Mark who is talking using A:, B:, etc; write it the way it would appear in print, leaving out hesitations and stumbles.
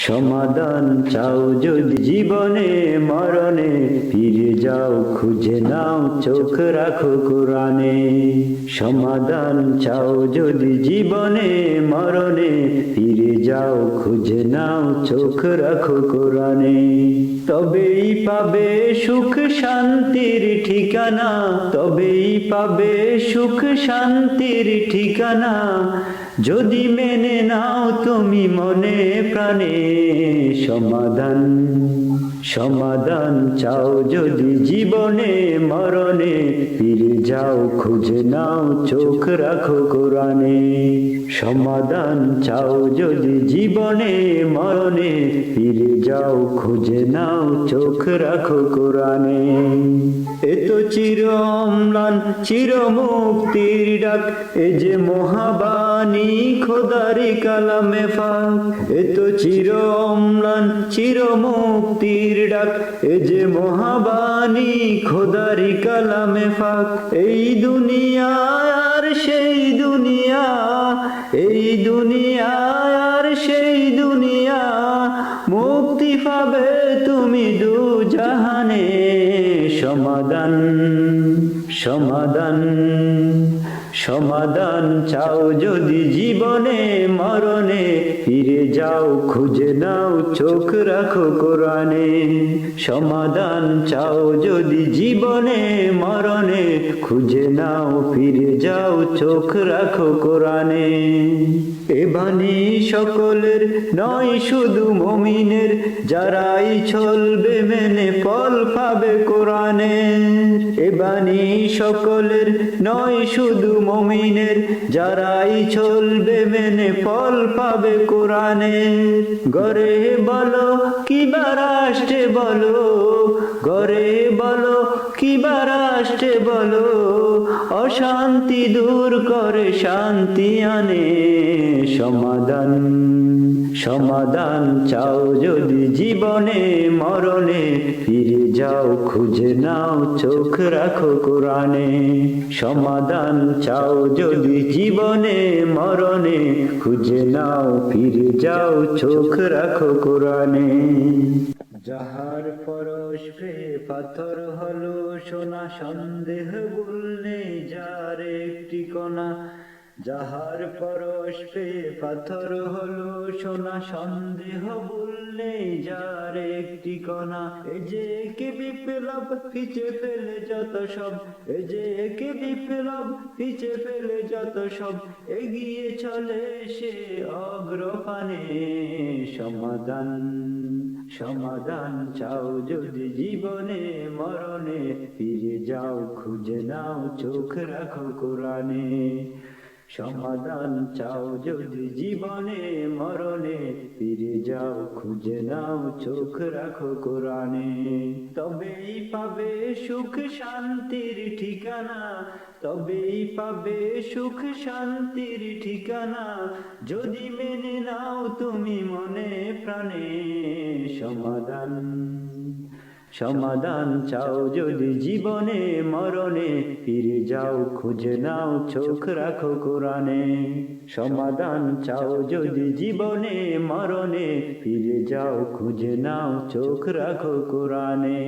A: সমাধান চাও যদি জীবনে মরণে, ফিরে যাও খুঁজে নাও চোখ রাখো কোরআনে। সমাধান চাও যদি জীবনে মরণে, ফিরে যাও খুঁজে নাও চোখ রাখো কোরআনে। তবেই পাবে সুখ শান্তির ঠিকানা, তবেই পাবে সুখ শান্তির ঠিকানা, যদি মেনে নাও তুমি মনে প্রাণে। সমাধান সমাধান চাও যদি জীবনে মরণে, ফিরে যাও খুঁজে নাও চোখ রাখো কোরআনে। সমাধান চাও যদি জীবনে মরণে, ফিরে যাও খুঁজে নাও চোখ রাখো কোরআনে। এত চির অম্লান চির মুক্তির ডাক, এ যে মহাবাণী খোদারি কালামে ফাক। এত চির অম্লান চির মুক্তির ডাক, এ যে মহাবাণী খোদারি কালামে ফাক। এই দুনিয়া আর সেই দুনিয়া, এই দুনিয়া আর সেই দুনিয়া, মুক্তি পাবে তুমি দু জাহানে। সমাধান সমাধান সমাধান চাও যদি জীবনে মরণে, ফিরে যাও খুঁজে নাও চোখ রাখো কোরআনে। সমাধান চাও যদি জীবনে মরণে, খুঁজে নাও ফিরে যাও চোখ রাখো কোরআনে। এ বাণী সকলের নয় শুধু মুমিনের, যারাই চলবে মেনে ফল পাবে কোরআনের। এ বাণী সকলের নয় শুধু মুমিনের, যারাই চলবে মেনে ফল পাবে কোরআনের। গরে বলো কিবা রাষ্ট্রে বলো, গরে বলো কিবা রাষ্ট্রে বলো, অশান্তি দূর করে শান্তি আনে। সমাধান সমাধান চাও যদি জীবনে মরণে, ফিরে যাও খুঁজে নাও চোখ রাখো কোরআনে। সমাধান চাও যদি জীবনে মরণে, খুঁজে নাও ফিরে যাও চোখ রাখো কোরআনে। যাহার পরশে পাথর হলো সোনা, সন্দেহ ভুল নেই যার একটি কণা। যাহার পরশে পাথর হলো সোনা, সন্দেহ ভুল নেই যার একটি কণা। এ যে একে বিপ্লব পিছে ফেলে যত সব, এ যে একে বিপ্লব পিছে ফেলে যত সব, এগিয়ে চলে সে অগ্রপানে। সমাধান সমাধান চাও যদি জীবনে মরণে, ফিরে যাও খুঁজে নাও চোখ রাখো কোরআনে। সমাধান চাও যদি জীবনে মরণে, ফিরে যাও খুঁজে নাও চোখ রাখো কোরআনে। তবেই পাবে সুখ শান্তির ঠিকানা, তবেই পাবে সুখ শান্তির ঠিকানা, যদি মেনে নাও তুমি মনে প্রাণে। সমাধান সমাধান চাও যদি জীবনে মরণে, ফিরে যাও খুঁজে নাও চোখ রাখো কোরআনে। সমাধান চাও যদি জীবনে মরণে, ফিরে যাও খুঁজে নাও চোখ রাখো কোরআনে।